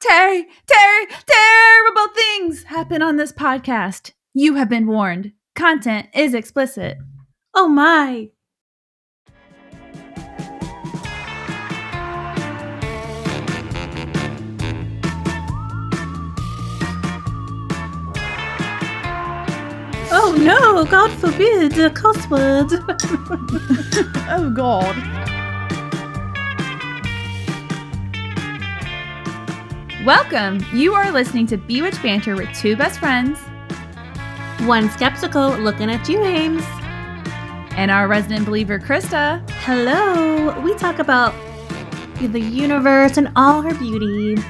Terrible things happen on this podcast. You have been warned. Content is explicit. Oh my. Oh no, God forbid, a cuss word. Oh God. Welcome. You are listening to Bewitch Banter with two best friends. One skeptical looking at you, Ames. And our resident believer, Krista. Hello. We talk about the universe and all her beauty.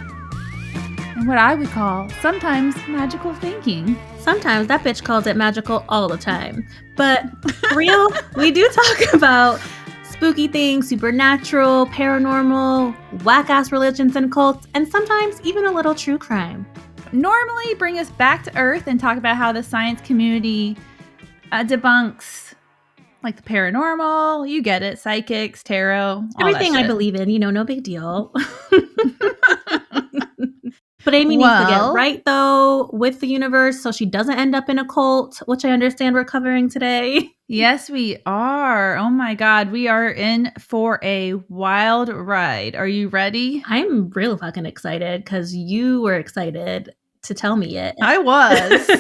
And what I would call sometimes magical thinking. Sometimes that bitch calls it magical all the time. But for real, we do talk about spooky things, supernatural, paranormal, whack-ass religions and cults, and sometimes even a little true crime. Normally bring us back to Earth and talk about how the science community debunks like the paranormal, you get it, psychics, tarot, everything I believe in, no big deal. But Amy needs to get right, though, with the universe so she doesn't end up in a cult, which I understand we're covering today. Yes, we are. Oh, my God. We are in for a wild ride. Are you ready? I'm real fucking excited because you were excited to tell me it. I was.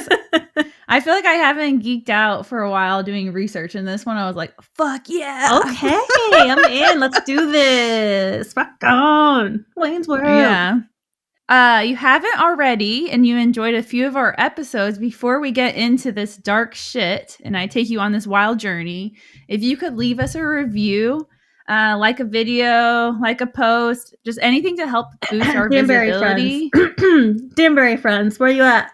I feel like I haven't geeked out for a while doing research. In this one, I was like, fuck yeah. Okay, I'm in. Let's do this. Rock on. Wayne's World. Yeah. You haven't already, and you enjoyed a few of our episodes. Before we get into this dark shit, and I take you on this wild journey, if you could leave us a review, like a video, like a post, just anything to help boost our visibility. Danbury friends, where you at?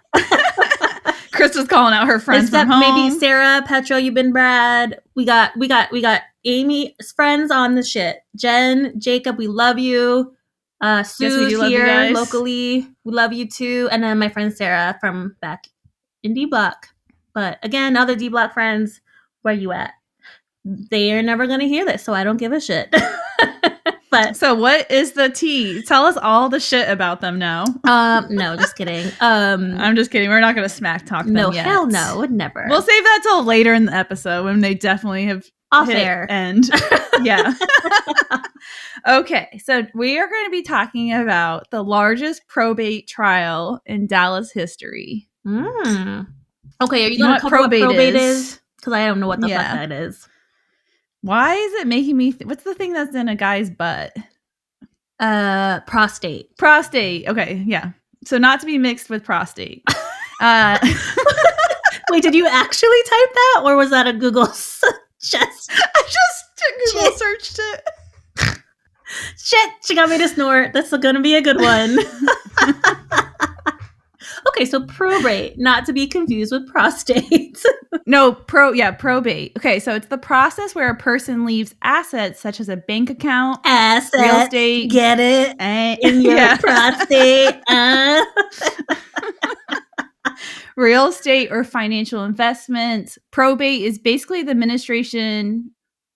Krista's calling out her friends Except from home. Maybe Sarah, Petro, you've been Brad. We got Amy's friends on the shit. Jen, Jacob, we love you. Sue's here locally. We love you too. And then my friend Sarah from back in D Block. But again, other D Block friends, where you at? They are never going to hear this, so I don't give a shit. But so what is the tea? Tell us all the shit about them now. No, just kidding. I'm just kidding. We're not going to smack talk them yet. Hell no, would never. We'll save that till later in the episode when they definitely have off air. And yeah. Okay, so we are going to be talking about the largest probate trial in Dallas history. Okay, are you going to cover what probate is? Because I don't know what the fuck that is. Why is it making me... what's the thing that's in a guy's butt? Prostate. Prostate. Okay, yeah. So not to be mixed with prostate. Wait, did you actually type that? Or was that a Google suggest? I just Google searched it. Shit, she got me to snort. That's going to be a good one. Okay, so probate, not to be confused with prostate. No, probate. Okay, so it's the process where a person leaves assets such as a bank account, real estate. Get it? In your prostate. Real estate or financial investments. Probate is basically the administration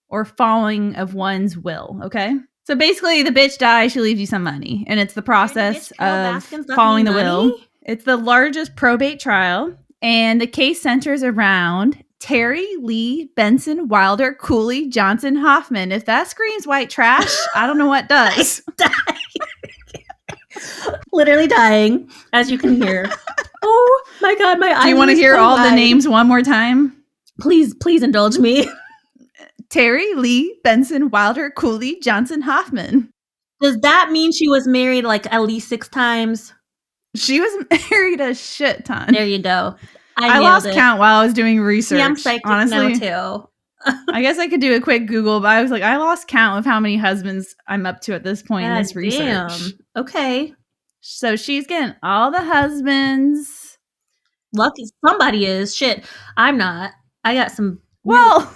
or following of one's will, okay? So basically, the bitch dies, she leaves you some money. And it's the process of following the will. It's the largest probate trial. And the case centers around Terri, Lee, Benson, Wilder, Cooley, Johnson, Hoffman. If that screams white trash, I don't know what does. Literally dying, as you can hear. Oh my God, my eyes. Do you want to hear all the names one more time? Please indulge me. Terri, Lee, Benson, Wilder, Cooley, Johnson, Hoffman. Does that mean she was married like at least 6 times? She was married a shit ton. There you go. I lost count while I was doing research. Yeah, I'm psychic honestly now too. I guess I could do a quick Google, but I was like, I lost count of how many husbands I'm up to at this point in this research. Damn. Okay. So she's getting all the husbands. Lucky somebody is. Shit, I'm not. I got some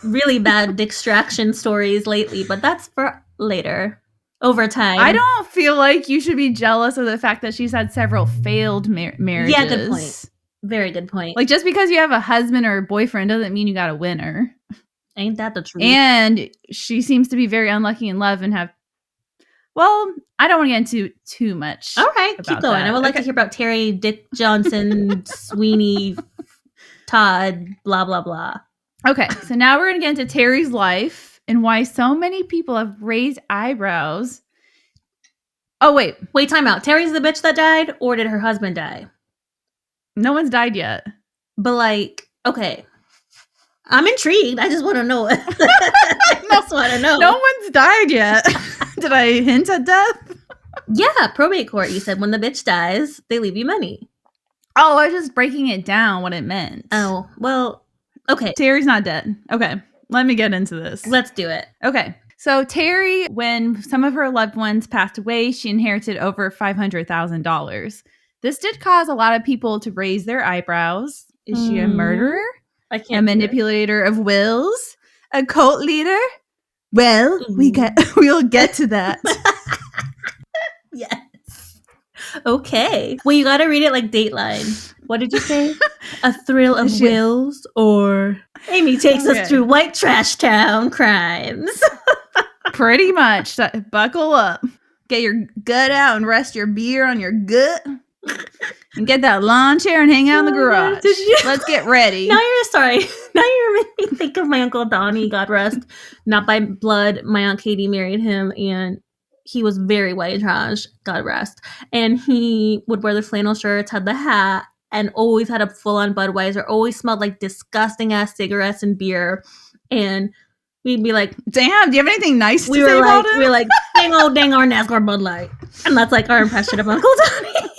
really bad distraction stories lately, but that's for later. Over time. I don't feel like you should be jealous of the fact that she's had several failed marriages. Yeah, good point. Very good point. Like, just because you have a husband or a boyfriend doesn't mean you got a winner. Ain't that the truth? And she seems to be very unlucky in love and have Well, I don't want to get into too much. All right, keep going. That. I would like to hear about Terri, Dick Johnson, Sweeney, Todd, blah, blah, blah. Okay, so now we're going to get into Terri's life and why so many people have raised eyebrows. Oh, wait. Wait, time out. Terri's the bitch that died, or did her husband die? No one's died yet. But, like, okay. I'm intrigued. I just want to know. I just want to know. No one's died yet. Did I hint at death? Yeah, probate court. You said when the bitch dies, they leave you money. Oh, I was just breaking it down what it meant. Oh, well, okay. Terri's not dead. Okay, let me get into this. Let's do it. Okay. So Terri, when some of her loved ones passed away, she inherited over $500,000. This did cause a lot of people to raise their eyebrows. Is she a murderer? I can't. A manipulator of wills? A cult leader? Well, we'll get to that. Yes. Okay. Well, you got to read it like Dateline. What did you say? A thrill of wills, or Amy takes us through white trash town crimes. Pretty much. So, buckle up. Get your gut out and rest your beer on your gut. And get that lawn chair and hang out in the garage. Let's get ready. Now you're making me think of my Uncle Donnie, God rest. Not by blood. My Aunt Katie married him, and he was very white trash, God rest. And he would wear the flannel shirts, had the hat, and always had a full-on Budweiser, always smelled like disgusting-ass cigarettes and beer. And we'd be like, damn, do you have anything nice to say about him? We were like, dang our NASCAR Bud Light. And that's like our impression of Uncle Donnie.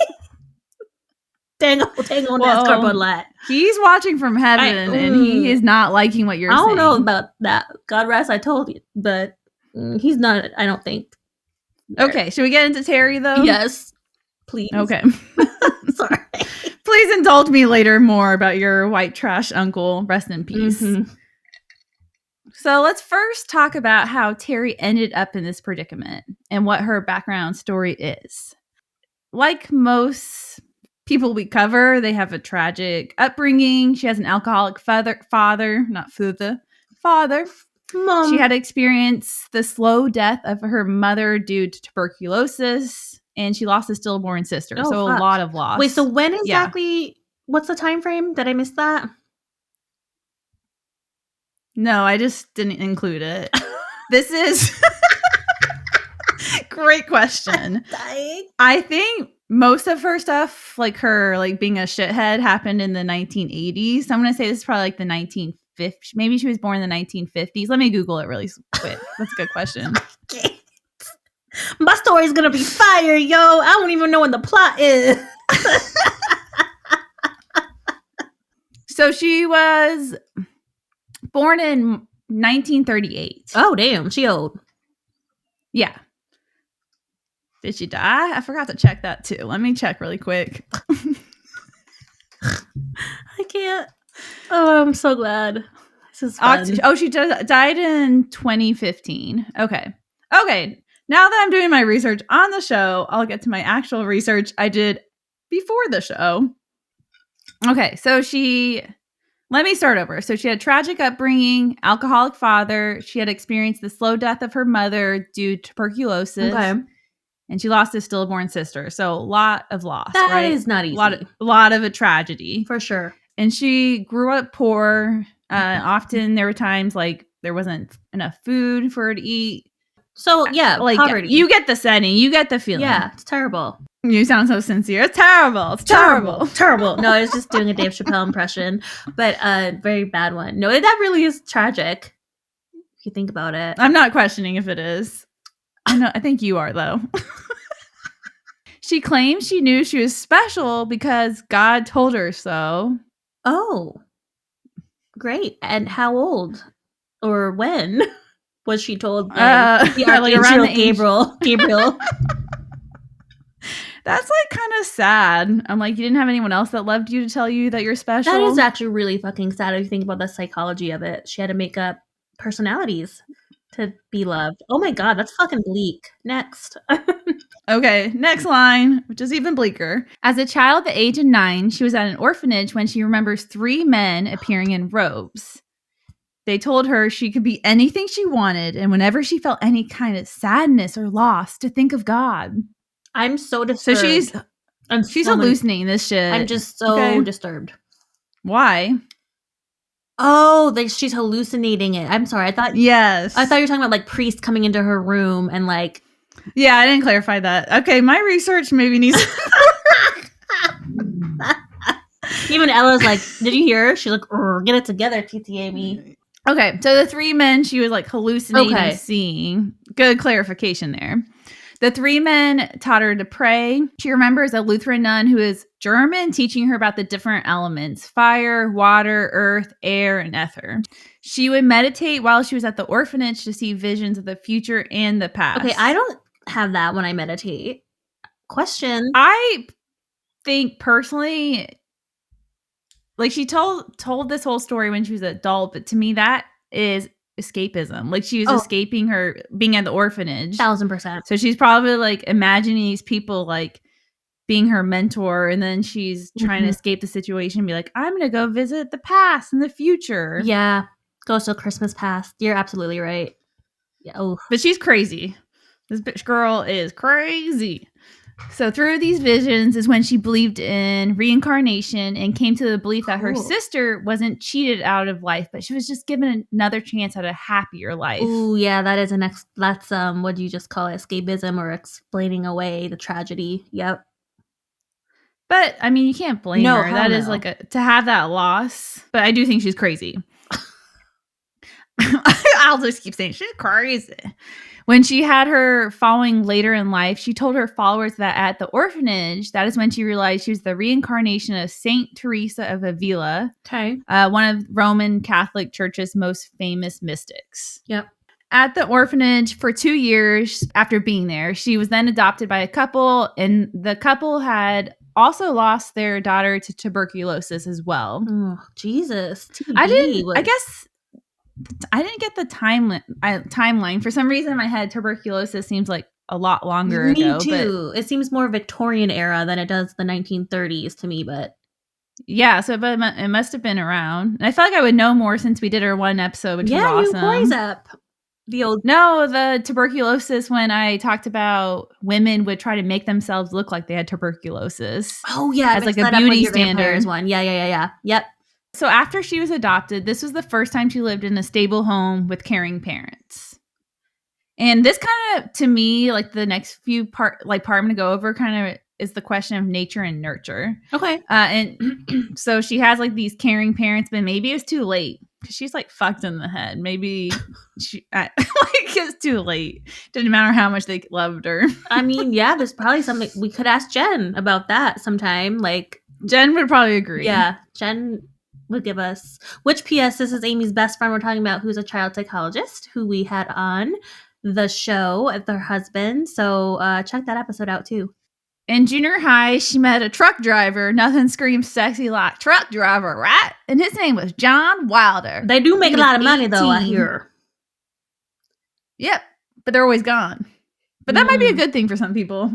dang old NASCAR Bud Light. He's watching from heaven, and he is not liking what you're saying. I don't know about that. God rest, I told you. But he's not, I don't think. Okay, should we get into Terri, though? Yes, please. Okay. Sorry. Please indulge me later more about your white trash uncle. Rest in peace. Mm-hmm. So let's first talk about how Terri ended up in this predicament and what her background story is. Like most people we cover, they have a tragic upbringing. She has an alcoholic father. Mom. She had experienced the slow death of her mother due to tuberculosis, and she lost a stillborn sister. A lot of loss. Wait, so when exactly? What's the time frame? Did I miss that? No, I just didn't include it. This is great question. I think most of her stuff, like her being a shithead, happened in the 1980s. So I'm gonna say this is probably like the 1950s. Maybe she was born in the 1950s. Let me Google it really quick. That's a good question. Okay. My story's gonna be fire, yo. I don't even know what the plot is. So she was born in 1938. Oh, damn. She old. Yeah. Did she die? I forgot to check that too. Let me check really quick. I can't. Oh, I'm so glad. This is fun. She died in 2015. Okay. Now that I'm doing my research on the show, I'll get to my actual research I did before the show. Okay, so let me start over. So she had a tragic upbringing, alcoholic father. She had experienced the slow death of her mother due to tuberculosis. Okay. And she lost a stillborn sister. So a lot of loss. That is not easy. A lot of a tragedy. For sure. And she grew up poor. Often there were times like there wasn't enough food for her to eat. So yeah, poverty. You get the setting. You get the feeling. Yeah, it's terrible. You sound so sincere. It's terrible. It's terrible. Terrible. No, I was just doing a Dave Chappelle impression, but a very bad one. No, that really is tragic. If you think about it. I'm not questioning if it is. I think you are, though. She claims she knew she was special because God told her so. Oh, great. And how old or when was she told by the Archangel Gabriel? That's kind of sad. I'm like, you didn't have anyone else that loved you to tell you that you're special? That is actually really fucking sad if you think about the psychology of it. She had to make up personalities to be loved. Oh my God, that's fucking bleak. Next. Okay, next line, which is even bleaker. As a child at the age of 9, she was at an orphanage when she remembers 3 men appearing in robes. They told her she could be anything she wanted, and whenever she felt any kind of sadness or loss, to think of God. I'm so disturbed. So she's hallucinating this shit. I'm just so disturbed. Why? Oh, she's hallucinating it. I'm sorry. I thought you were talking about like priests coming into her room and like. Yeah, I didn't clarify that. Okay, my research maybe needs. Even Ella's like, did you hear her? She's like, get it together, TT Amy. Okay, so the 3 men she was like hallucinating seeing. Good clarification there. The 3 men taught her to pray. She remembers a Lutheran nun who is German teaching her about the different elements: fire, water, earth, air, and ether. She would meditate while she was at the orphanage to see visions of the future and the past. Okay, I don't have that when I meditate. Question. I think personally, like, she told this whole story when she was an adult, but to me that is escapism. Like, she was escaping her being at the orphanage. 1000%. So she's probably like imagining these people like being her mentor, and then she's trying to escape the situation and be like, I'm gonna go visit the past and the future. Yeah, ghost of Christmas past. You're absolutely right. Yeah. Oh, but she's crazy. This bitch girl is crazy. So through these visions is when she believed in reincarnation and came to the belief that her sister wasn't cheated out of life, but she was just given another chance at a happier life. Ooh, yeah, that is that's what do you just call it? Escapism, or explaining away the tragedy. Yep. But I mean, you can't blame her. That is like to have that loss. But I do think she's crazy. I'll just keep saying she's crazy. When she had her following later in life, she told her followers that at the orphanage, that is when she realized she was the reincarnation of Saint Teresa of Avila, one of Roman Catholic Church's most famous mystics. Yep. At the orphanage for 2 years after being there, she was then adopted by a couple, and the couple had also lost their daughter to tuberculosis as well. Oh, Jesus. I guess I didn't get the timeline. For some reason in my head, tuberculosis seems like a lot longer ago. Me too. It seems more Victorian era than it does the 1930s to me, but. Yeah, so but it must have been around. And I feel like I would know more since we did our one episode, which was awesome. Yeah, you poise up. The tuberculosis, when I talked about women would try to make themselves look like they had tuberculosis. Oh, yeah. As like a beauty standard. One. Yeah. Yep. So after she was adopted, this was the first time she lived in a stable home with caring parents. And this kind of, to me, like the next few part I'm going to go over kind of is the question of nature and nurture. Okay. And so she has like these caring parents, but maybe it was too late because she's like fucked in the head. Maybe it's too late. Didn't matter how much they loved her. I mean, yeah, there's probably something we could ask Jen about that sometime. Like, Jen would probably agree. Yeah, Jen would give us, which PS, this is Amy's best friend we're talking about, who's a child psychologist who we had on the show with her husband. So check that episode out too. In junior high, she met a truck driver. Nothing screams sexy like truck driver, right? And his name was John Wilder. They do make a lot of money though, I hear. Yep, but they're always gone. But that might be a good thing for some people.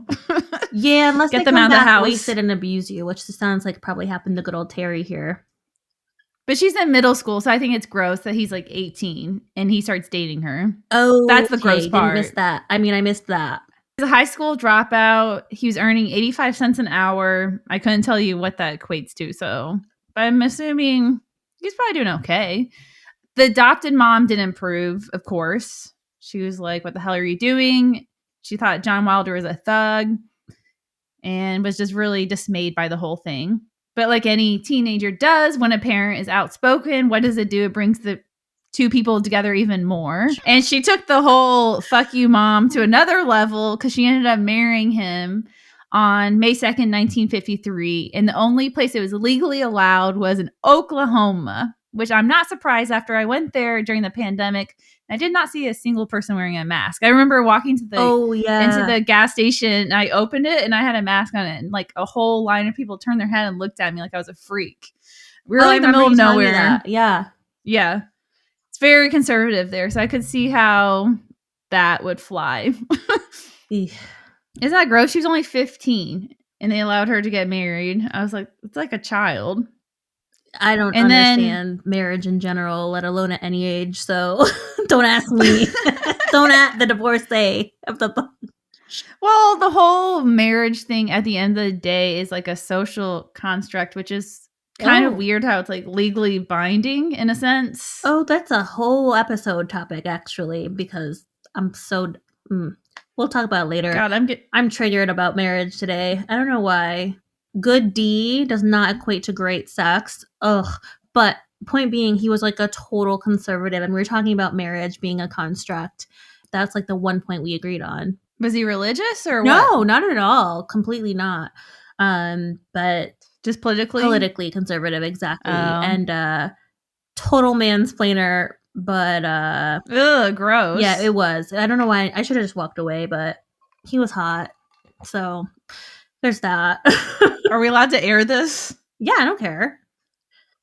Yeah, unless get they them come out of the back house, wasted and abuse you, which sounds like probably happened to good old Terri here. But she's in middle school, so I think it's gross that he's like 18 and he starts dating her. Oh, that's the gross part. Didn't miss that. I mean, I missed that. He's a high school dropout. He was earning 85 cents an hour. I couldn't tell you what that equates to, but I'm assuming he's probably doing okay. The adopted mom didn't approve, of course. She was like, what the hell are you doing? She thought John Wilder was a thug and was just really dismayed by the whole thing. But like any teenager does, when a parent is outspoken, what does it do? It brings the two people together even more. And she took the whole fuck you mom to another level because she ended up marrying him on May 2nd, 1953. And the only place it was legally allowed was in Oklahoma, which I'm not surprised after I went there during the pandemic. I did not see a single person wearing a mask. I remember walking to into the gas station, and I opened it and I had a mask on it, and like a whole line of people turned their head and looked at me like I was a freak. We were like in the middle of nowhere. Yeah. It's very conservative there, so I could see how that would fly. Isn't that gross? She was only 15 and they allowed her to get married. I was like, it's like a child. I don't understand marriage in general, let alone at any age. So don't ask me. Don't ask the divorcee of the bunch. Well, the whole marriage thing at the end of the day is like a social construct, which is kind of weird how it's like legally binding in a sense. Oh, that's a whole episode topic, actually, because I'm so... We'll talk about it later. God, I'm triggered about marriage today. I don't know why. Good D does not equate to great sex. Ugh. But point being, he was like a total conservative, and we were talking about marriage being a construct. That's like the one point we agreed on. Was he religious or no, what? Not at all. Completely not. But just politically conservative, exactly. And total mansplainer, but ugh, gross. Yeah, it was. I don't know why. I should have just walked away, but he was hot. So there's that. Are we allowed to air this? Yeah, I don't care.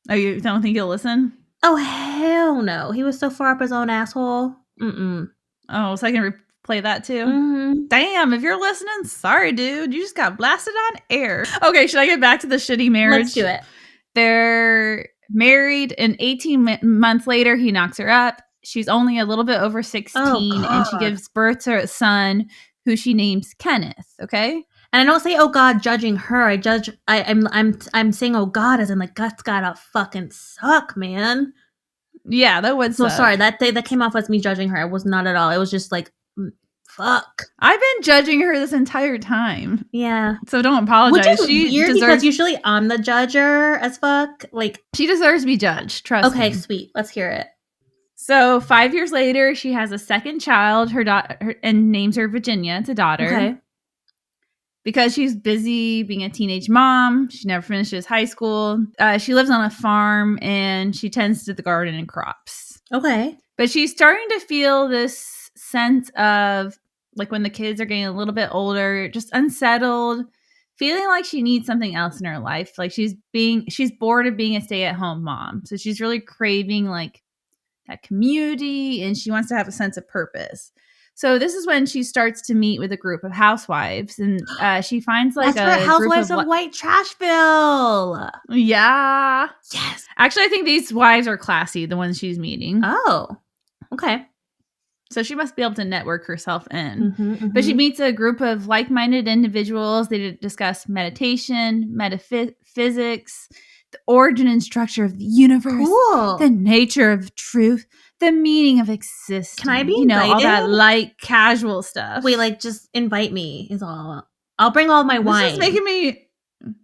Oh, you don't think he'll listen? Oh, hell no. He was so far up his own asshole. Oh, so I can replay that too? Mm-hmm. Damn, if you're listening, sorry, dude. You just got blasted on air. Okay, should I get back to the shitty marriage? Let's do it. They're married, and 18 months later, he knocks her up. She's only a little bit over 16, and she gives birth to a son who she names Kenneth, okay? And I don't say, oh God, judging her. I'm saying, oh God, as in like, that's gotta fucking suck, man. Yeah, that would suck. So sorry, that came off as me judging her. It was not at all. It was just like, fuck. I've been judging her this entire time. Yeah. So don't apologize. Which is weird because usually I'm the judger as fuck. Like, she deserves to be judged. Trust me. Okay, sweet. Let's hear it. So 5 years later, she has a second child, her daughter, and names her Virginia. It's a daughter. Okay. Because she's busy being a teenage mom, she never finishes high school. She lives on a farm and she tends to the garden and crops. Okay. But she's starting to feel this sense of, like, when the kids are getting a little bit older, just unsettled, feeling like she needs something else in her life. Like she's bored of being a stay-at-home mom. So she's really craving like that community, and she wants to have a sense of purpose. So this is when she starts to meet with a group of housewives, and she finds like That's a housewives of White Trashville. Yeah. Yes. Actually, I think these wives are classy, the ones she's meeting. Oh. Okay. So she must be able to network herself in. But she meets a group of like-minded individuals. They discuss meditation, metaphysics, the origin and structure of the universe, the nature of truth, the meaning of existence. Can I be invited? All that light, casual stuff. Wait, like, just invite me is all. I'll bring all my wine. This is making me...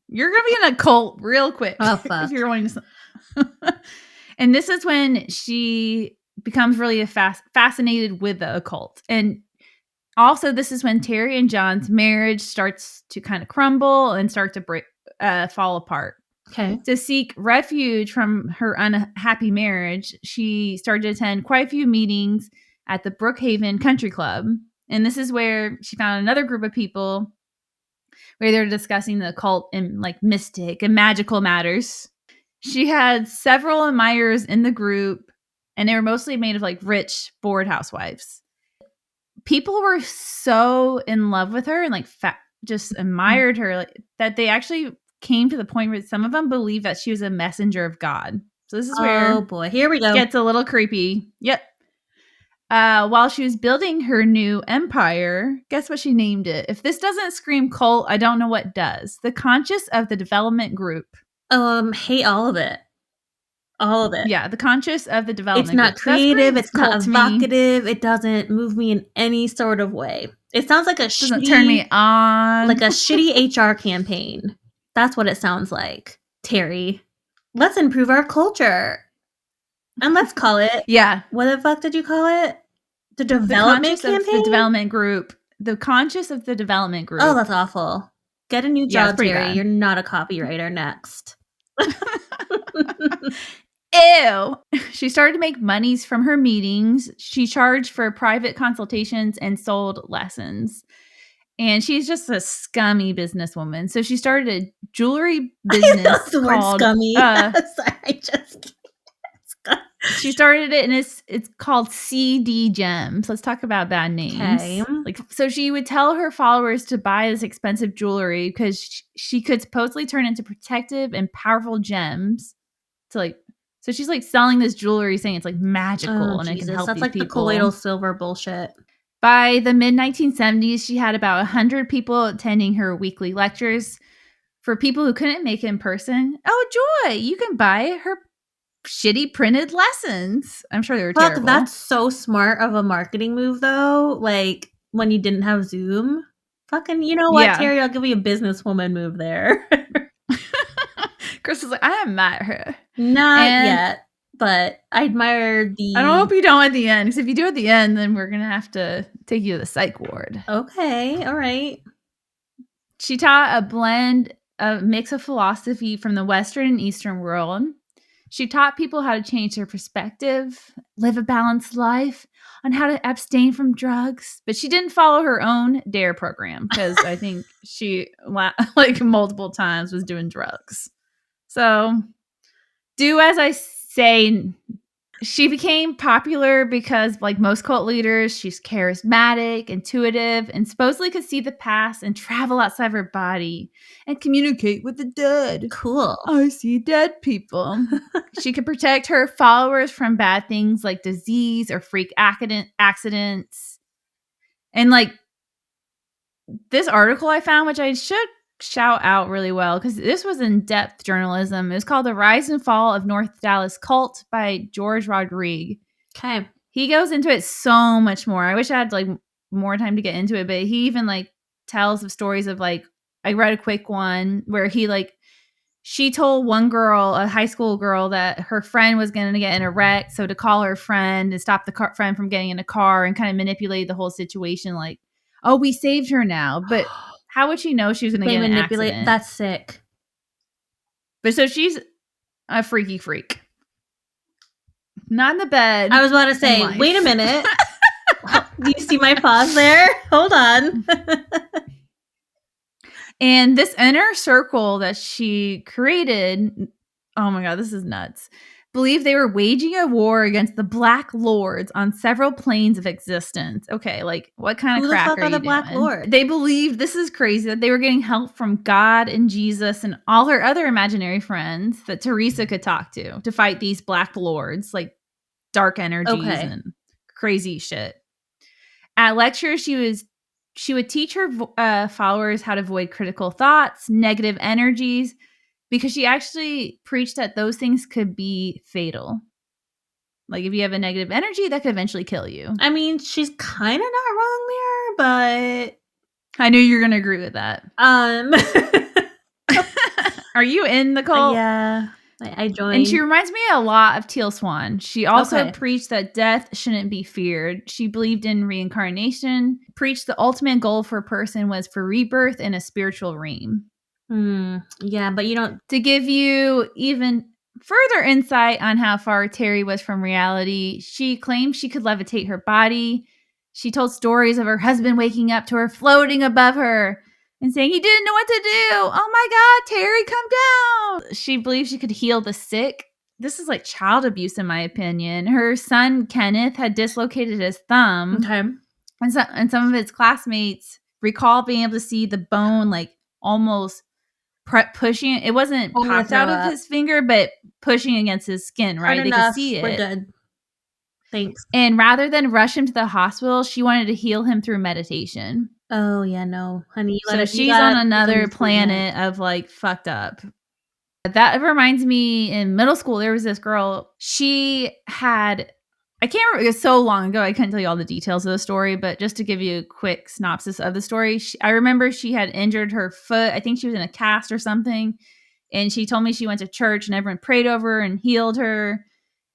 You're going to be in a cult real quick. Oh, fuck. If you're going to... And this is when she becomes really fascinated with the occult. And also, this is when Terri and John's marriage starts to kind of crumble and start to fall apart. Okay. To seek refuge from her unhappy marriage, she started to attend quite a few meetings at the Brookhaven Country Club. And this is where she found another group of people where they're discussing the occult and like mystic and magical matters. She had several admirers in the group, and they were mostly made of like rich, bored housewives. People were so in love with her and like just admired her, like, that they actually came to the point where some of them believed that she was a messenger of God. So this is where, oh boy, here we go, it gets a little creepy. Yep. While she was building her new empire, guess what she named it? If this doesn't scream cult, I don't know what does. The Conscious of the Development Group. Hate all of it. All of it. Yeah, the Conscious of the Development Group. It's not creative. It's not evocative. Me. It doesn't move me in any sort of way. It sounds like doesn't turn me on. Like a shitty HR campaign. That's what it sounds like. Terri, let's improve our culture. And let's call it. Yeah. What the fuck did you call it? The development campaign? The development group. The Conscious of the Development Group. Oh, that's awful. Get a new job, Terri. Bad. You're not a copywriter. Next. Ew. She started to make monies from her meetings. She charged for private consultations and sold lessons. And she's just a scummy businesswoman. So she started a jewelry business. I love the word scummy. She started it, and it's called CD Gems. Let's talk about bad names. Okay. Like, so she would tell her followers to buy this expensive jewelry because she could supposedly turn into protective and powerful gems to like. So she's like selling this jewelry, saying it's like magical and it can help that's these like people. The colloidal silver bullshit. By the mid-1970s, she had about 100 people attending her weekly lectures. For people who couldn't make it in person, oh joy, you can buy her shitty printed lessons. I'm sure they were terrible. That's so smart of a marketing move, though. Like when you didn't have Zoom. Fucking, you know what, Terri? I'll give you a businesswoman move there. Chris was like, I haven't met her. Not yet, but I admire the... I don't hope you don't at the end, because if you do at the end, then we're going to have to take you to the psych ward. Okay, all right. She taught a mix of philosophy from the Western and Eastern world. She taught people how to change their perspective, live a balanced life, on how to abstain from drugs. But she didn't follow her own DARE program, because I think she, like multiple times, was doing drugs. So, do as I say. She became popular because, like most cult leaders, she's charismatic, intuitive, and supposedly could see the past and travel outside of her body and communicate with the dead. Cool. I see dead people. She could protect her followers from bad things like disease or freak accidents. And like this article I found, which I should shout out really well, because this was in-depth journalism. It was called The Rise and Fall of North Dallas Cult by George Rodriguez. Okay. He goes into it so much more. I wish I had like more time to get into it, but he even like tells of stories of like, I read a quick one where he like, she told one girl, a high school girl, that her friend was going to get in a wreck. So to call her friend and stop the friend from getting in a car and kind of manipulate the whole situation. Like, oh, we saved her now. But how would she know she was going to get in an accident? That's sick. But so she's a freaky freak. Not in the bed. I was about to say, wait a minute. Do you see my pause there? Hold on. And this inner circle that she created, oh my God, this is nuts, believed they were waging a war against the Black Lords on several planes of existence. Okay, like what kind of crap are you doing? Black Lords? They believed, this is crazy, that they were getting help from God and Jesus and all her other imaginary friends that Teresa could talk to fight these Black Lords, like dark energies and crazy shit. At lectures, she would teach her followers how to avoid critical thoughts, negative energies, because she actually preached that those things could be fatal. Like if you have a negative energy, that could eventually kill you. I mean, she's kind of not wrong there, but I knew you were going to agree with that. Are you in the cult? Yeah, I joined. And she reminds me a lot of Teal Swan. She also preached that death shouldn't be feared. She believed in reincarnation, preached the ultimate goal for a person was for rebirth in a spiritual realm. Yeah, but you don't... To give you even further insight on how far Terri was from reality, she claimed she could levitate her body. She told stories of her husband waking up to her floating above her and saying he didn't know what to do. Oh my God, Terri, come down. She believed she could heal the sick. This is like child abuse, in my opinion. Her son, Kenneth, had dislocated his thumb. Okay. And some of his classmates recall being able to see the bone like almost pushing. It wasn't popped out of his finger, but pushing against his skin, right? They could see it. We're good. Thanks. And rather than rush him to the hospital, she wanted to heal him through meditation. Oh, yeah, no. Honey, so she's on another planet of like fucked up. That reminds me, in middle school, there was this girl. She had, I can't remember, it was so long ago, I couldn't tell you all the details of the story, but just to give you a quick synopsis of the story, I remember she had injured her foot. I think she was in a cast or something. And she told me she went to church and everyone prayed over her and healed her.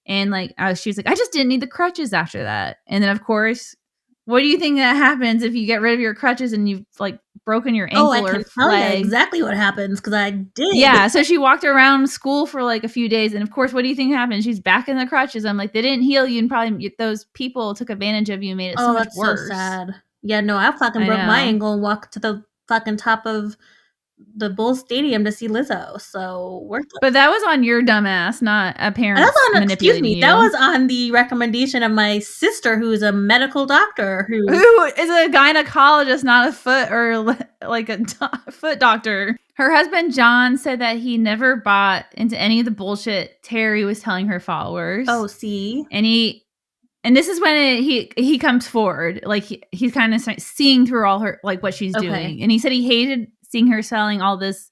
And like, she was like, I just didn't need the crutches after that. And then, of course, what do you think that happens if you get rid of your crutches and you've like broken your ankle or leg? I can tell you exactly what happens because I did. Yeah, so she walked around school for like a few days, and of course, what do you think happened? She's back in the crutches. I'm like, they didn't heal you, and probably those people took advantage of you and made it so much worse. So sad. Yeah, no, I fucking broke my ankle and walked to the fucking top of the Bulls Stadium to see Lizzo. So worthless. But that was on your dumbass, not a parent. Manipulating you. That was on the recommendation of my sister, who is a medical doctor, who is a gynecologist, not a foot or like a foot doctor. Her husband, John, said that he never bought into any of the bullshit Terri was telling her followers. Oh, see? And this is when he comes forward. Like, he's kind of seeing through all her, like, what she's doing. And he said he hated seeing her selling all this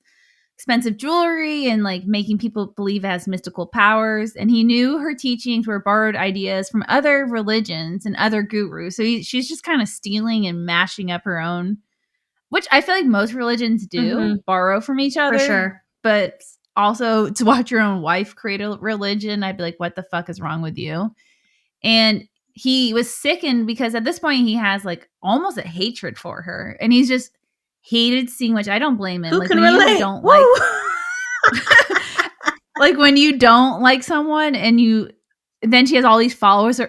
expensive jewelry and, like, making people believe it has mystical powers. And he knew her teachings were borrowed ideas from other religions and other gurus. So she's just kind of stealing and mashing up her own, which I feel like most religions do, borrow from each other. For sure. But also to watch your own wife create a religion, I'd be like, what the fuck is wrong with you? And he was sickened because at this point he has, like, almost a hatred for her. And he's just hated seeing, which I don't blame him. Who like, can when relate? You don't like, like, when you don't like someone and then she has all these followers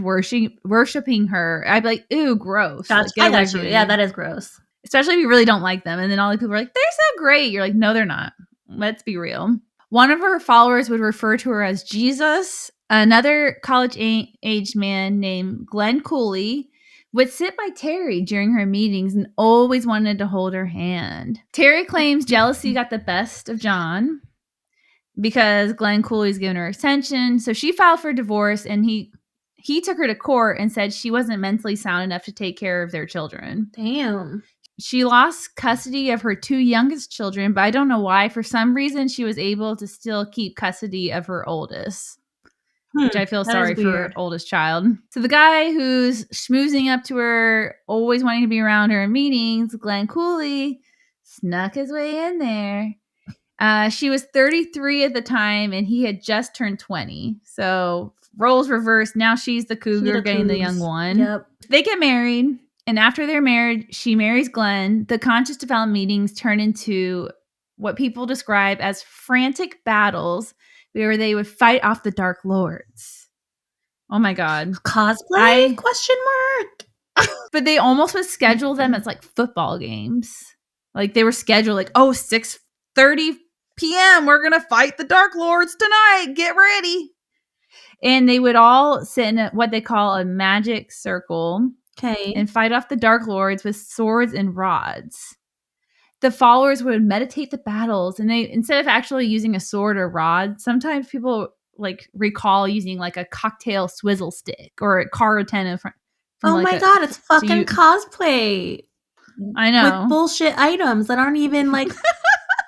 worshiping her. I'd be like, ew, gross. Gotcha. Like, I got you. Yeah, that is gross. Especially if you really don't like them. And then all the people are like, they're so great. You're like, no, they're not. Let's be real. One of her followers would refer to her as Jesus. Another college-aged man named Glenn Cooley would sit by Terri during her meetings and always wanted to hold her hand. Terri claims jealousy got the best of John because Glenn Cooley's given her attention. So she filed for divorce, and he took her to court and said she wasn't mentally sound enough to take care of their children. Damn. She lost custody of her 2 youngest children, but I don't know why. For some reason, she was able to still keep custody of her oldest, which I feel sorry for her oldest child. So the guy who's schmoozing up to her, always wanting to be around her in meetings, Glenn Cooley, snuck his way in there. She was 33 at the time, and he had just turned 20. So roles reversed. Now she's the cougar getting the young one. Yep. They get married. And after they're married, she marries Glenn. The conscious development meetings turn into what people describe as frantic battles where they would fight off the Dark Lords. Oh my God. Cosplay? Question mark? But they almost would schedule them as, like, football games. Like, they were scheduled like, 6:30 p.m. We're going to fight the Dark Lords tonight. Get ready. And they would all sit in what they call a magic circle. Okay. And fight off the Dark Lords with swords and rods. The followers would meditate the battles, and they, instead of actually using a sword or rod, sometimes people, like, recall using, like, a cocktail swizzle stick or a car antenna from oh my God, it's fucking cosplay. I know. With bullshit items that aren't even, like,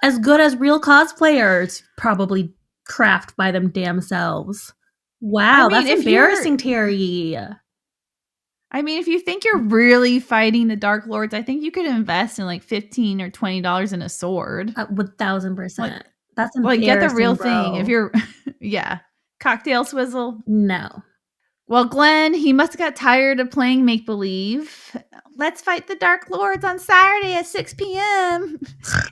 as good as real cosplayers probably craft by them damn selves. Wow, that's embarrassing, Terri. I mean, if you think you're really fighting the Dark Lords, I think you could invest in, like, $15 or $20 in a sword. 1,000%. Like, that's embarrassing, get the real bro. thing. If you're, yeah, cocktail swizzle. No. Well, Glenn, he must have got tired of playing make-believe. Let's fight the Dark Lords on Saturday at 6 p.m.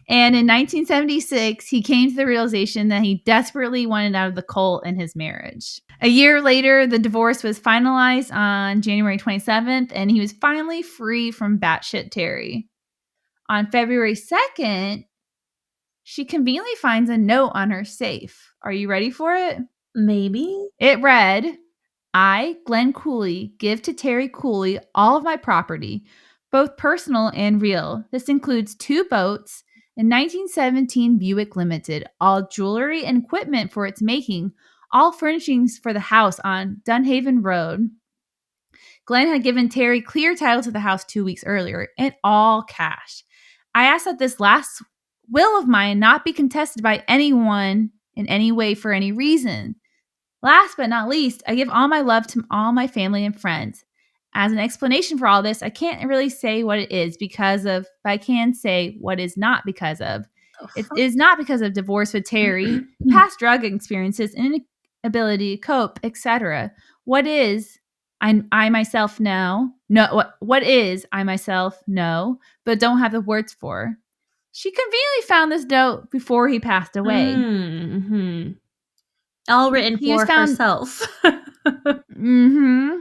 And in 1976, he came to the realization that he desperately wanted out of the cult and his marriage. A year later, the divorce was finalized on January 27th, and he was finally free from batshit Terri. On February 2nd, she conveniently finds a note on her safe. Are you ready for it? Maybe. It read, I, Glenn Cooley, give to Terri Cooley all of my property, both personal and real. This includes 2 boats, a 1917 Buick Limited, all jewelry and equipment for its making, all furnishings for the house on Dunhaven Road. Glenn had given Terri clear title to the house 2 weeks earlier, and all cash. I ask that this last will of mine not be contested by anyone in any way for any reason. Last but not least, I give all my love to all my family and friends. As an explanation for all this, I can't really say what it is but I can say what is not because of. It is not because of divorce with Terri, past drug experiences, inability to cope, etc. What is, I myself know. No, what is, I myself know, but don't have the words for. She conveniently found this note before he passed away. Mm-hmm. All written for herself. Mm-hmm.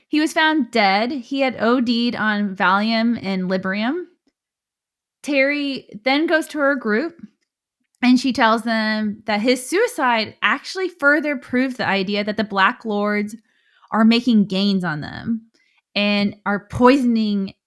He was found dead. He had OD'd on Valium and Librium. Terri then goes to her group, and she tells them that his suicide actually further proved the idea that the Black Lords are making gains on them. and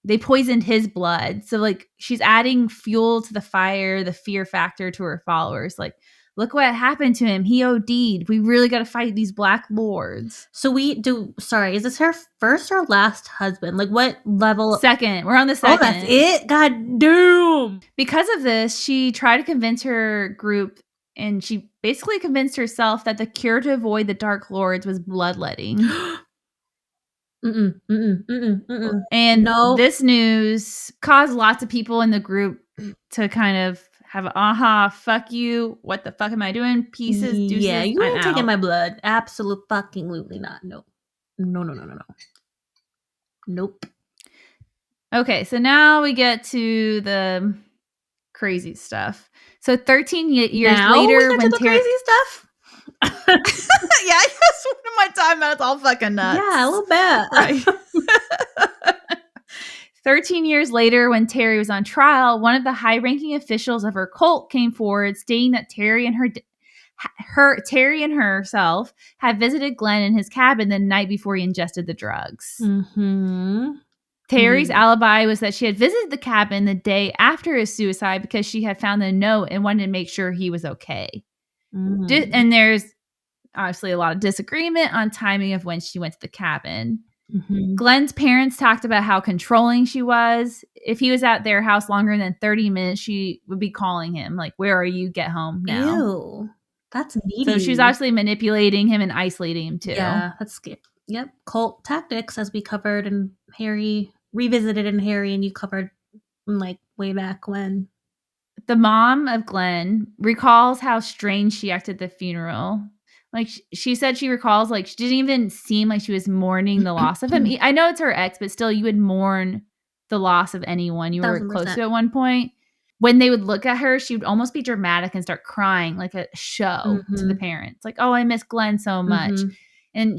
they poisoned his blood. So like she's adding fuel to the fire, the fear factor to her followers. Like, look what happened to him. He OD'd. We really got to fight these Black Lords. So is this her first or last husband? Like what level? Second. We're on the second. Oh, that's it? God damn. Because of this, she tried to convince her group, and she basically convinced herself that the cure to avoid the Dark Lords was bloodletting. And this news caused lots of people in the group to kind of have fuck you, what the fuck am I doing? Pieces, deuces, yeah, you ain't taking out. my blood. Absolutely not. No. Nope. Okay, so now we get to the crazy stuff. So 13 years later, when the crazy stuff. Yeah, I guess what am I talking about? It's all fucking nuts. Yeah, a little bit. Right. 13 years later, when Terri was on trial, one of the high-ranking officials of her cult came forward, stating that Terri and herself had visited Glenn in his cabin the night before he ingested the drugs. Mm-hmm. Terry's alibi was that she had visited the cabin the day after his suicide because she had found the note and wanted to make sure he was okay. Mm-hmm. And there's obviously a lot of disagreement on timing of when she went to the cabin. Mm-hmm. Glenn's parents talked about how controlling she was. If he was at their house longer than 30 minutes, she would be calling him, like, where are you? Get home now. Ew. That's needy. So she's obviously manipulating him and isolating him too. Yeah, that's scary. Yep. Cult tactics, as we covered in Harry, revisited in Harry, and you covered like way back when. The mom of Glenn recalls how strange she acted at the funeral. Like she said she recalls, like, she didn't even seem like she was mourning the loss of him. I know it's her ex, but still you would mourn the loss of anyone you were 1,000%. close to at one point. When they would look at her, she would almost be dramatic and start crying like a show to the parents. Like, oh, I miss Glenn so much. And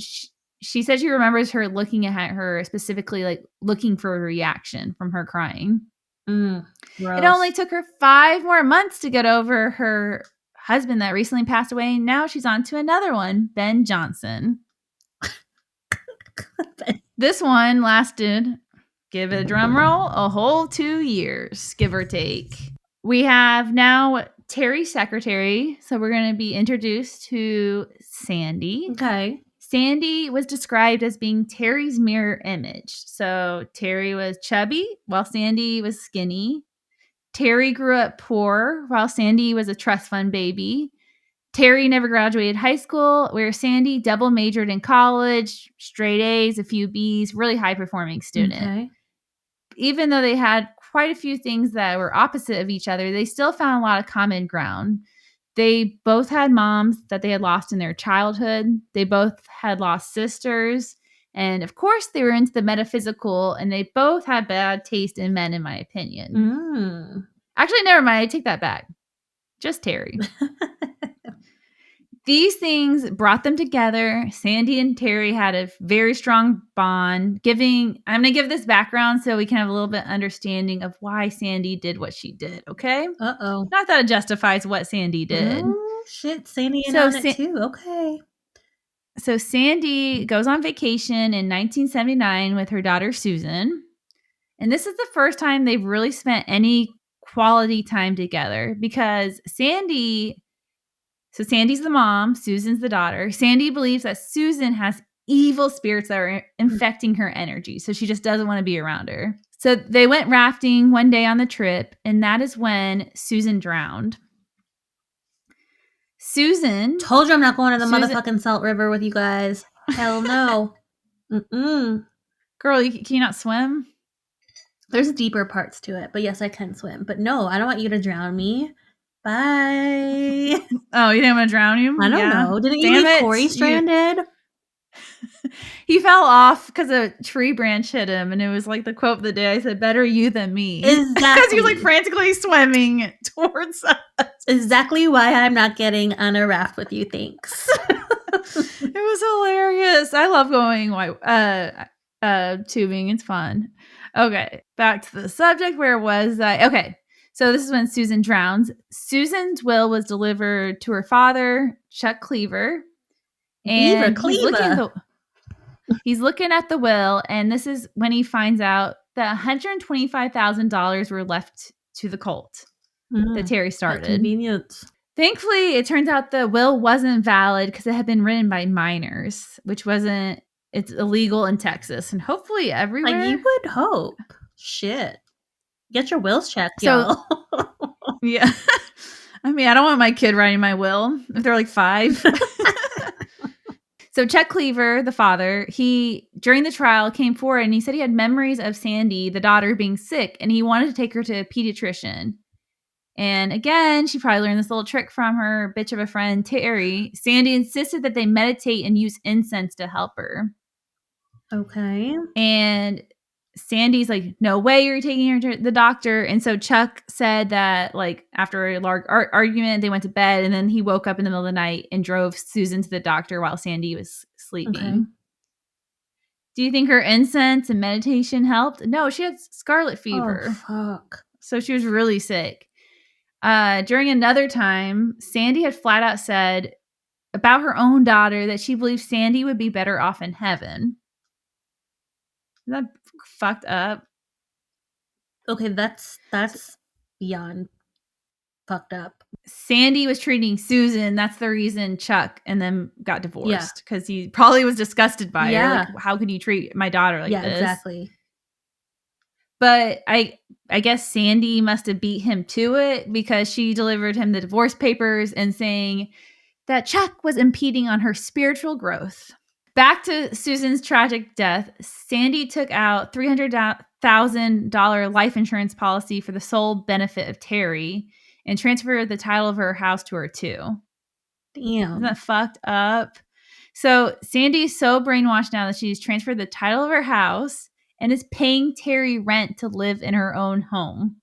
she said she remembers her looking at her specifically, like looking for a reaction from her crying. It only took her 5 more months to get over her husband that recently passed away. And now she's on to another one, Ben Johnson. This one lasted, give it a drum roll, a whole 2 years, give or take. We have now Terri's secretary. So we're going to be introduced to Sandy. Okay. Sandy was described as being Terri's mirror image. So Terri was chubby while Sandy was skinny. Terri grew up poor while Sandy was a trust fund baby. Terri never graduated high school, where Sandy double majored in college, straight A's, a few B's, really high performing student. Okay. Even though they had quite a few things that were opposite of each other, they still found a lot of common ground. They both had moms that they had lost in their childhood. They both had lost sisters. And of course, they were into the metaphysical, and they both had bad taste in men, in my opinion. Actually, never mind. I take that back. Just Terri. These things brought them together. Sandy and Terri had a very strong bond. I'm going to give this background so we can have a little bit understanding of why Sandy did what she did, okay? Uh-oh. Not that it justifies what Sandy did. Oh, shit. Sandy on it too. Okay. So Sandy goes on vacation in 1979 with her daughter, Susan. And this is the first time they've really spent any quality time together, because Sandy's the mom, Susan's the daughter. Sandy believes that Susan has evil spirits that are infecting her energy, so she just doesn't want to be around her. So they went rafting one day on the trip, and that is when Susan drowned. Susan told you I'm not going to the motherfucking Salt River with you guys. Hell no. Girl, can you not swim? There's deeper parts to it, but yes, I can swim. But no, I don't want you to drown me. Bye. Oh, you didn't want to drown you? I don't know. Didn't you leave Corey stranded? He fell off because a tree branch hit him, and it was like the quote of the day. I said, "Better you than me." Exactly. Because he was like frantically swimming towards us. Exactly why I'm not getting on a raft with you. Thanks. It was hilarious. I love going tubing. It's fun. Okay, back to the subject. Where was I? Okay, so this is when Susan drowns. Susan's will was delivered to her father, Chuck Cleaver. And He's looking at the will, and this is when he finds out that $125,000 were left to the cult that Terri started. Convenient. Thankfully, it turns out the will wasn't valid because it had been written by minors, which wasn't. It's illegal in Texas and hopefully everywhere. Like, you would hope. Shit. Get your wills checked, y'all. Yeah. I mean, I don't want my kid writing my will if they're like 5. So Chuck Cleaver, the father, he, during the trial, came forward and he said he had memories of Sandy, the daughter, being sick, and he wanted to take her to a pediatrician. And again, she probably learned this little trick from her bitch of a friend, Terri. Sandy insisted that they meditate and use incense to help her. Okay. And Sandy's like, no way you're taking her to the doctor. And so Chuck said that, like, after a large argument, they went to bed, and then he woke up in the middle of the night and drove Susan to the doctor while Sandy was sleeping. Okay. Do you think her incense and meditation helped? No, she had scarlet fever. Oh, fuck. So she was really sick. During another time, Sandy had flat out said about her own daughter that she believed Sandy would be better off in heaven. Is that fucked up? Okay, that's beyond fucked up. Sandy was treating Susan. That's the reason Chuck and them got divorced, because he probably was disgusted by her. Like, how could you treat my daughter like this? Yeah, exactly. But I guess Sandy must have beat him to it, because she delivered him the divorce papers and saying that Chuck was impeding on her spiritual growth. Back to Susan's tragic death, Sandy took out $300,000 life insurance policy for the sole benefit of Terri and transferred the title of her house to her too. Damn. Isn't that fucked up? So Sandy's so brainwashed now that she's transferred the title of her house and is paying Terri rent to live in her own home.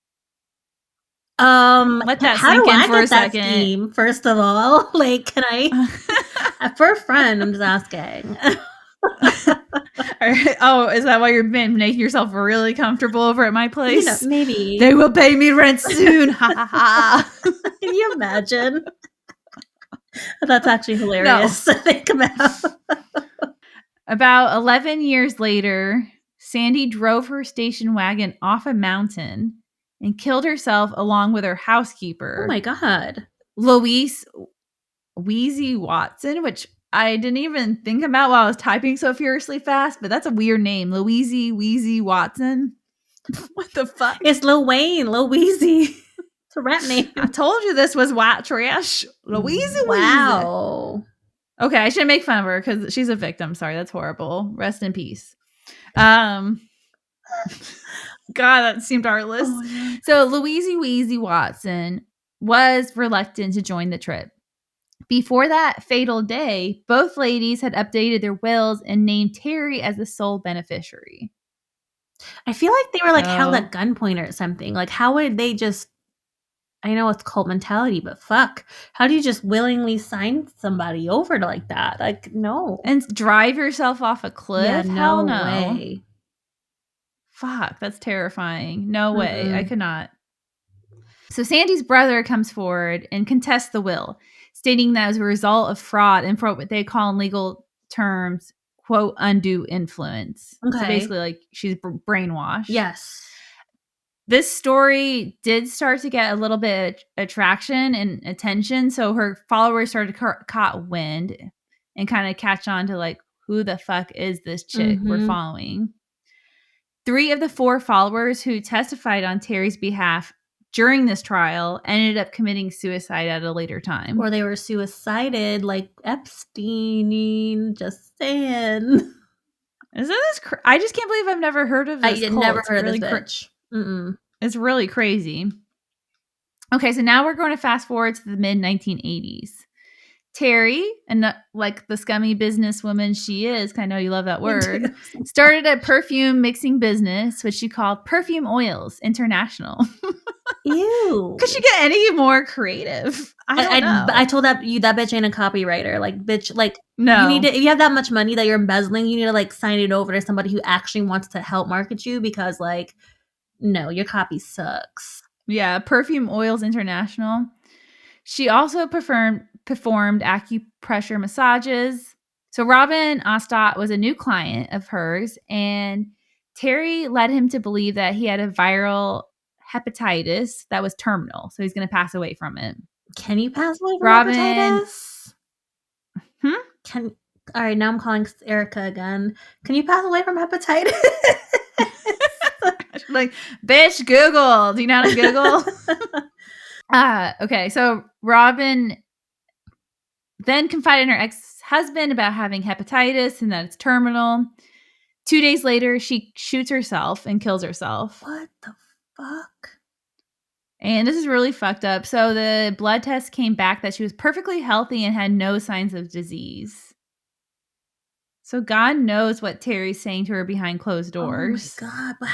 Let that sink in for a second. Scheme, first of all, like, can I? For a friend, I'm just asking. Oh, is that why you're making yourself really comfortable over at my place? Maybe they will pay me rent soon. Ha ha ha! Can you imagine? That's actually hilarious to think about. About 11 years later, Sandy drove her station wagon off a mountain and killed herself along with her housekeeper. Oh my God. Louise Wheezy Watson, which I didn't even think about while I was typing so furiously fast, but that's a weird name. Louise Wheezy Watson. What the fuck? It's Lil Wayne, Lil Weezy. It's a rap name. I told you this was white trash. Louise Wheezy. Wow. Okay, I shouldn't make fun of her because she's a victim. Sorry, that's horrible. Rest in peace. God, that seemed heartless. Oh, yeah. So Louise Wheezy Watson was reluctant to join the trip. Before that fatal day, both ladies had updated their wills and named Terri as the sole beneficiary. I feel like they were like held at gunpoint or something. Like, how would they just? I know it's cult mentality, but fuck, how do you just willingly sign somebody over to like that? Like, no, and drive yourself off a cliff? Yeah, no way. Fuck, that's terrifying. No way, I could not. So Sandy's brother comes forward and contests the will, stating that as a result of fraud and for what they call in legal terms, quote, undue influence. Okay. So basically, like, she's brainwashed. Yes. This story did start to get a little bit of attraction and attention. So her followers started to caught wind and kind of catch on to, like, who the fuck is this chick we're following? 3 of the 4 followers who testified on Terri's behalf during this trial ended up committing suicide at a later time. Or they were suicided like Epstein. Just saying. Isn't this I just can't believe I've never heard of this. I never heard of this bitch. It's really crazy. Okay, so now we're going to fast forward to the mid-1980s. Terri, and like the scummy businesswoman she is, I know you love that word, started a perfume mixing business, which she called Perfume Oils International. Ew. Could she get any more creative? I don't know. I told that bitch ain't a copywriter. Like, bitch, like, no. You need to, if you have that much money that you're embezzling, you need to, like, sign it over to somebody who actually wants to help market you, because, like, no, your copy sucks. Yeah, Perfume Oils International. She also performed acupressure massages. So Robin Ostott was a new client of hers, and Terri led him to believe that he had a viral hepatitis that was terminal. So he's going to pass away from it. Can you pass away from hepatitis? All right, now I'm calling Erica again. Can you pass away from hepatitis? Like, bitch, Google. Do you know how to Google? Okay, so Robin then confided in her ex-husband about having hepatitis and that it's terminal. 2 days later, she shoots herself and kills herself. What the fuck? And this is really fucked up. So the blood test came back that she was perfectly healthy and had no signs of disease. So God knows what Terri's saying to her behind closed doors. Oh my God, but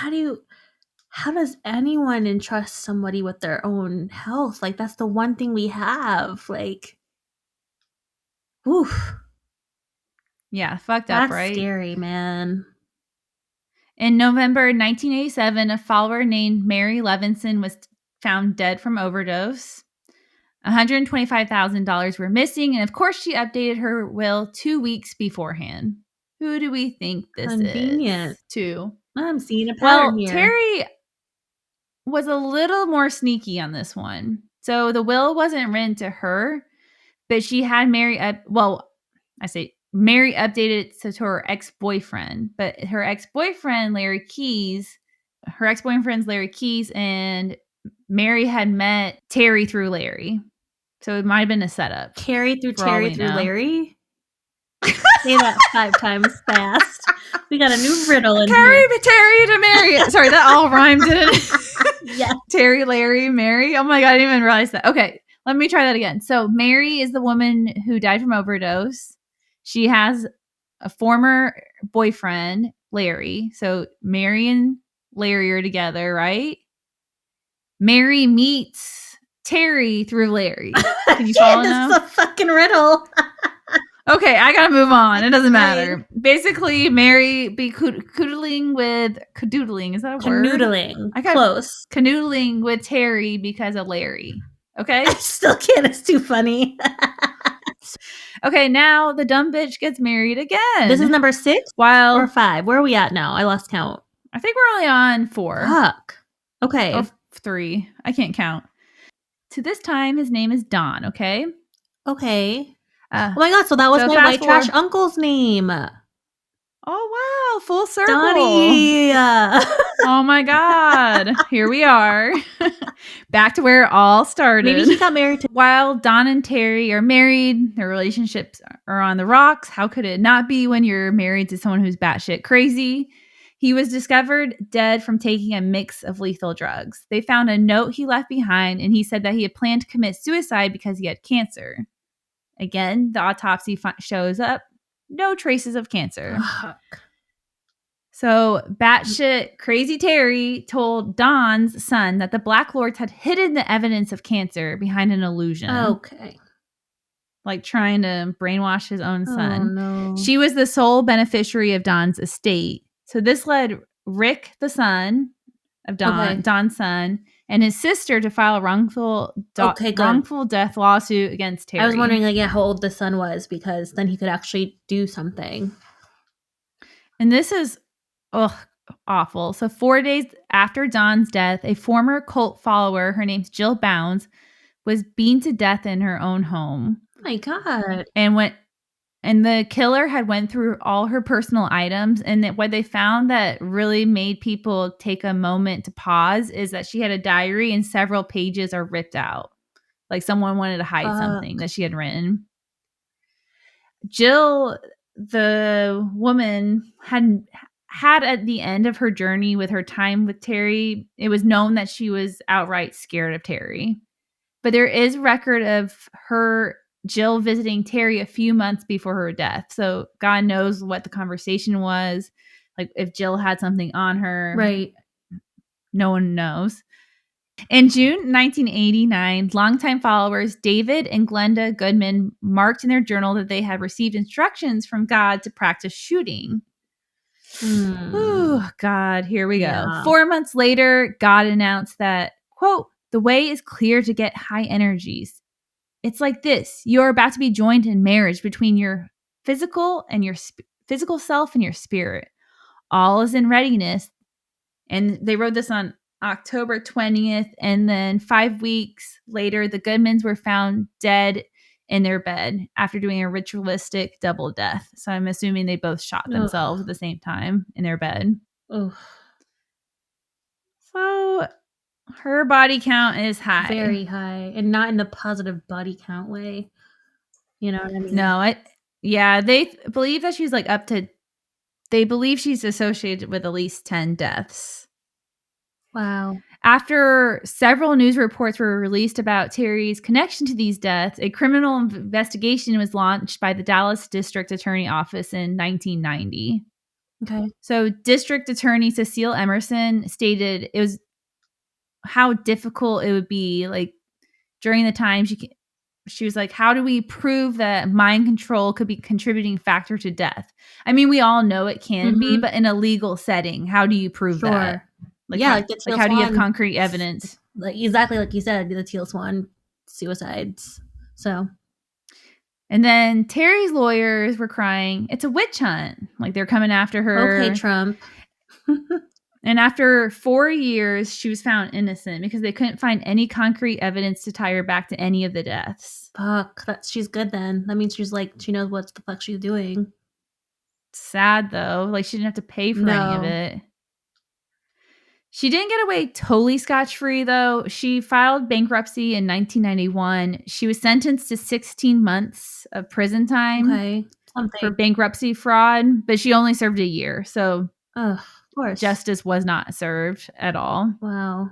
how does anyone entrust somebody with their own health? Like, that's the one thing we have. Like, oof. Yeah, fucked up, right? That's scary, man. In November 1987, a follower named Mary Levinson was found dead from overdose. $125,000 were missing, and of course, she updated her will 2 weeks beforehand. Who do we think this Convenient. is? Too. I'm seeing a pattern here. Terri was a little more sneaky on this one. So the will wasn't written to her, but she had Mary Mary updated it to her ex-boyfriend, but her ex-boyfriend's Larry Keys, and Mary had met Terri through Larry. So it might have been a setup. Terri through Larry? Say that 5 times fast. We got a new riddle in here. Terri to Mary. Sorry, that all rhymed, didn't it? Yeah. Terri, Larry, Mary. Oh my God, I didn't even realize that. Okay, let me try that again. So Mary is the woman who died from overdose. She has a former boyfriend, Larry. So Mary and Larry are together, right? Mary meets Terri through Larry. Can you follow now? It's a fucking riddle. Okay, I gotta move on. It doesn't matter. Basically, Mary be canoodling. Is that a word? Canoodling. Close. Canoodling with Terri because of Larry. Okay? I still can't. It's too funny. Okay, now the dumb bitch gets married again. This is number 6 or 5? Where are we at now? I lost count. I think we're only on 4. Fuck. Okay. Or 3. I can't count. To this time, his name is Don, okay? Okay. Oh my God, so that was my white trash uncle's name. Oh, wow. Full circle. Donnie. Oh my God. Here we are. Back to where it all started. Maybe he got married to... While Don and Terri are married, their relationships are on the rocks. How could it not be when you're married to someone who's batshit crazy? He was discovered dead from taking a mix of lethal drugs. They found a note he left behind, and he said that he had planned to commit suicide because he had cancer. Again, the autopsy shows up. No traces of cancer. Fuck. So, batshit crazy Terri told Don's son that the Black Lords had hidden the evidence of cancer behind an illusion. Okay. Like trying to brainwash his own son. Oh, no. She was the sole beneficiary of Don's estate. So this led Rick, the son of Don's son, and his sister to file a wrongful death lawsuit against Terri. I was wondering, how old the son was, because then he could actually do something. And this is awful. So 4 days after Don's death, a former cult follower, her name's Jill Bounds, was beaten to death in her own home. Oh my God. And the killer had went through all her personal items, and that what they found that really made people take a moment to pause is that she had a diary and several pages are ripped out. Like someone wanted to hide something that she had written. Jill, the woman, had at the end of her journey with her time with Terri, it was known that she was outright scared of Terri. But there is record of Jill visiting Terri a few months before her death. So God knows what the conversation was. Like if Jill had something on her. Right. No one knows. In June 1989, longtime followers David and Glenda Goodman marked in their journal that they had received instructions from God to practice shooting. Oh, God, here we go. 4 months later, God announced that, quote, "The way is clear to get high energies. It's like this. You're about to be joined in marriage between your physical and your physical self and your spirit. All is in readiness. And they wrote this on October 20th. And then 5 weeks later, the Goodmans were found dead in their bed after doing a ritualistic double death. So I'm assuming they both shot themselves at the same time in their bed. Ugh. So her body count is high. Very high. And not in the positive body count way. You know what I mean? No, they believe that she's like they believe she's associated with at least 10 deaths. Wow. After several news reports were released about Terri's connection to these deaths, a criminal investigation was launched by the Dallas District Attorney Office in 1990. Okay. So District Attorney Cecile Emerson stated it was how difficult it would be, like, during the time she was like, how do we prove that mind control could be a contributing factor to death? I mean, we all know it can be, but in a legal setting, how do you prove that? Like, yeah, how do you have concrete evidence? Like, exactly like you said, the Teal Swan suicides. So, and then Terri's lawyers were crying, it's a witch hunt. Like, they're coming after her. Okay, Trump. And after 4 years, she was found innocent because they couldn't find any concrete evidence to tie her back to any of the deaths. Fuck, she's good then. That means she's like, she knows what the fuck she's doing. Sad though, like she didn't have to pay for any of it. She didn't get away totally scotch-free though. She filed bankruptcy in 1991. She was sentenced to 16 months of prison time for bankruptcy fraud, but she only served a year. So of course, justice was not served at all. Wow.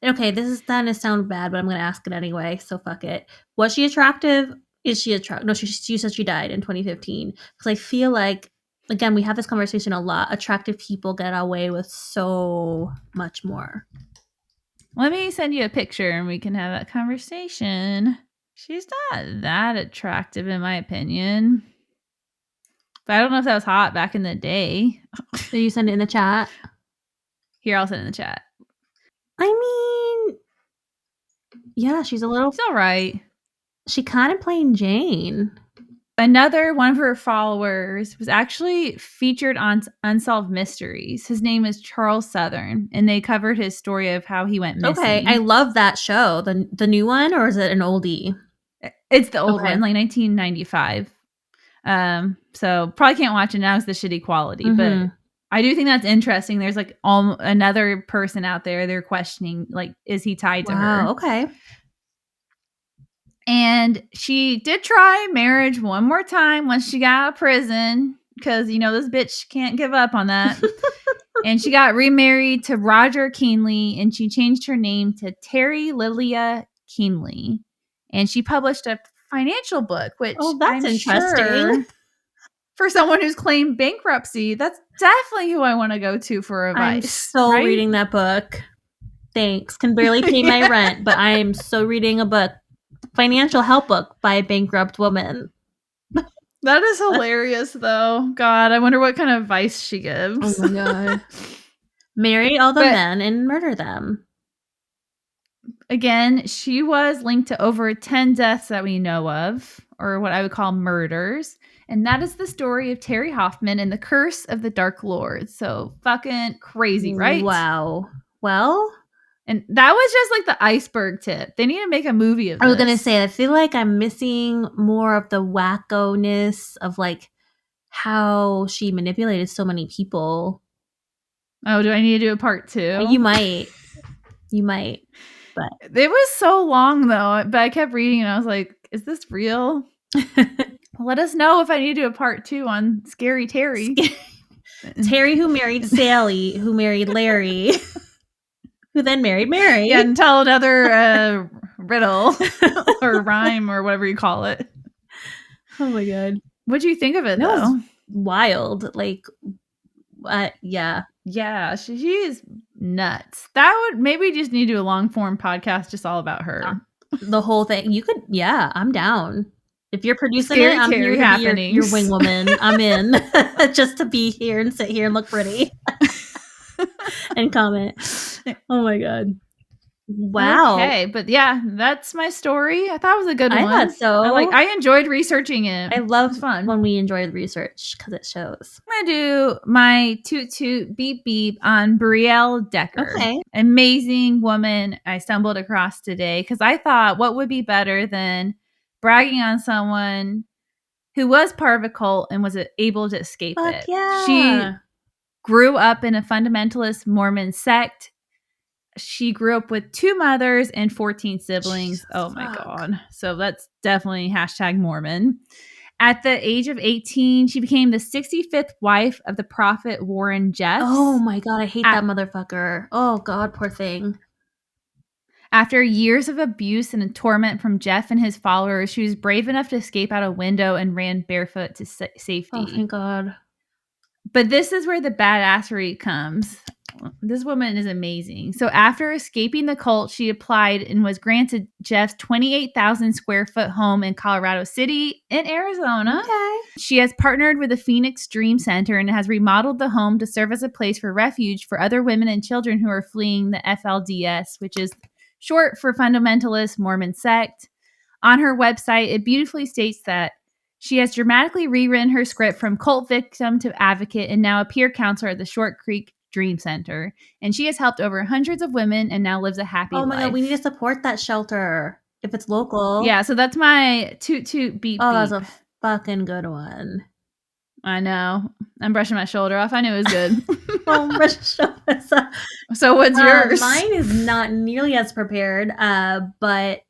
Okay, this is going to sound bad, but I'm going to ask it anyway, so fuck it. Was she attractive? Is she attractive? No, she said she died in 2015. Because I feel like, again, we have this conversation a lot. Attractive people get away with so much more. Let me send you a picture and we can have that conversation. She's not that attractive in my opinion. But I don't know if that was hot back in the day. So you send it in the chat? Here, I'll send it in the chat. I mean, yeah, she's a little... She's all right. She kind of plain Jane. Another one of her followers was actually featured on Unsolved Mysteries. His name is Charles Southern, and they covered his story of how he went missing. Okay, I love that show. The new one, or is it an oldie? It's the old one, like 1995. So probably can't watch it now because the shitty quality, but I do think that's interesting. There's like another person out there. They're questioning, like, is he tied to her? Okay. And she did try marriage one more time once she got out of prison because, you know, this bitch can't give up on that. And she got remarried to Roger Keenley, and she changed her name to Terri Lilia Keenley. And she published a financial book, which that's interesting. Sure, for someone who's claimed bankruptcy, that's definitely who I want to go to for advice. I'm so reading that book. Thanks. Can barely pay my rent, but I am so reading a book. Financial help book by a bankrupt woman. That is hilarious, though. God, I wonder what kind of advice she gives. Oh my God. Marry all the men and murder them. Again, she was linked to over 10 deaths that we know of, or what I would call murders. And that is the story of Terri Hoffman and the Curse of the Dark Lord. So fucking crazy, right? Wow. Well... And that was just like the iceberg tip. They need to make a movie of this. I was going to say, I feel like I'm missing more of the wacko-ness of like how she manipulated so many people. Oh, do I need to do a part 2? You might. But it was so long though. But I kept reading and I was like, is this real? Let us know if I need to do a part 2 on Scary Terri. Terri who married Sally, who married Larry. Who then married Mary. Yeah, and tell another riddle or rhyme or whatever you call it. Oh my God. What'd you think of it, though? Wild. Like, yeah. Yeah, she is nuts. That would maybe just need to do a long form podcast just all about her. The whole thing. You could, yeah, I'm down. If you're producing Scary I'm here to be your wing woman. I'm in. Just to be here and sit here and look pretty. And comment. Oh my God. Wow. Okay, but yeah, that's my story. I thought it was a good one. I thought so. I enjoyed researching it. I love fun when we enjoy the research because it shows. I'm gonna do my toot toot beep beep on Brielle Decker. Okay. Amazing woman I stumbled across today because I thought what would be better than bragging on someone who was part of a cult and was able to escape it. Yeah. She grew up in a fundamentalist Mormon sect. She grew up with 2 mothers and 14 siblings. Jesus, my God. So that's definitely #Mormon. At the age of 18, she became the 65th wife of the prophet Warren Jeffs. Oh my God, I hate that motherfucker. Oh God, poor thing. After years of abuse and torment from Jeff and his followers, she was brave enough to escape out a window and ran barefoot to safety. Oh, thank God. But this is where the badassery comes. This woman is amazing. So after escaping the cult, she applied and was granted Jeff's 28,000 square foot home in Colorado City in Arizona. Okay. She has partnered with the Phoenix Dream Center and has remodeled the home to serve as a place for refuge for other women and children who are fleeing the FLDS, which is short for Fundamentalist Mormon Sect. On her website, it beautifully states that she has dramatically rewritten her script from cult victim to advocate and now a peer counselor at the Short Creek Dream Center. And she has helped over hundreds of women and now lives a happy life. Oh my God, we need to support that shelter if it's local. Yeah, so that's my toot toot beep beep. Oh, that's a fucking good one. I know. I'm brushing my shoulder off. I knew it was good. So what's yours? Mine is not nearly as prepared, but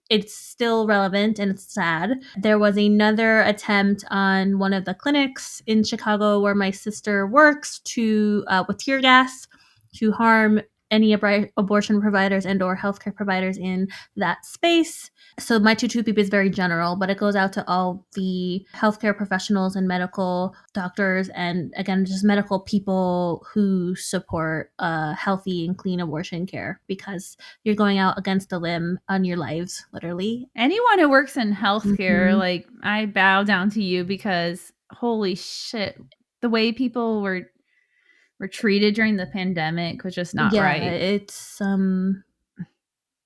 it's still relevant and it's sad. There was another attempt on one of the clinics in Chicago where my sister works with tear gas to harm any abortion providers and or healthcare providers in that space. So my toot toot beep is very general, but it goes out to all the healthcare professionals and medical doctors and, again, just medical people who support healthy and clean abortion care, because you're going out against a limb on your lives, literally. Anyone who works in healthcare, like, I bow down to you, because holy shit, the way people were treated during the pandemic was just not right. Yeah, it's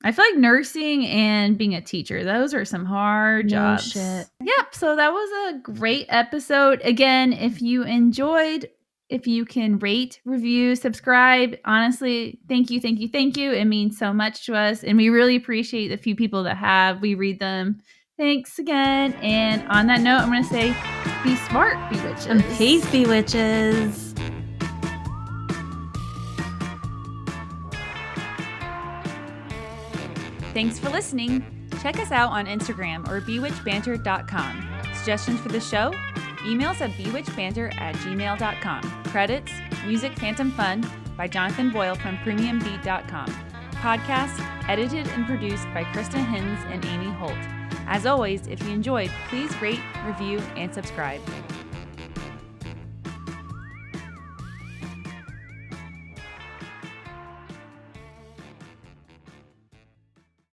I feel like nursing and being a teacher, those are some hard jobs. Shit. Yep. So that was a great episode. Again, if you enjoyed, if you can rate, review, subscribe, honestly, thank you. It means so much to us. And we really appreciate the few people that have. We read them. Thanks again. And on that note, I'm going to say, be smart, Bewitches. And peace, Bewitches. Thanks for listening. Check us out on Instagram or bewitchbanter.com. Suggestions for the show? Email us at bewitchbanter@gmail.com. Credits, music Phantom Fun by Jonathan Boyle from premiumbeat.com. Podcast edited and produced by Kristen Hinz and Amy Holt. As always, if you enjoyed, please rate, review, and subscribe.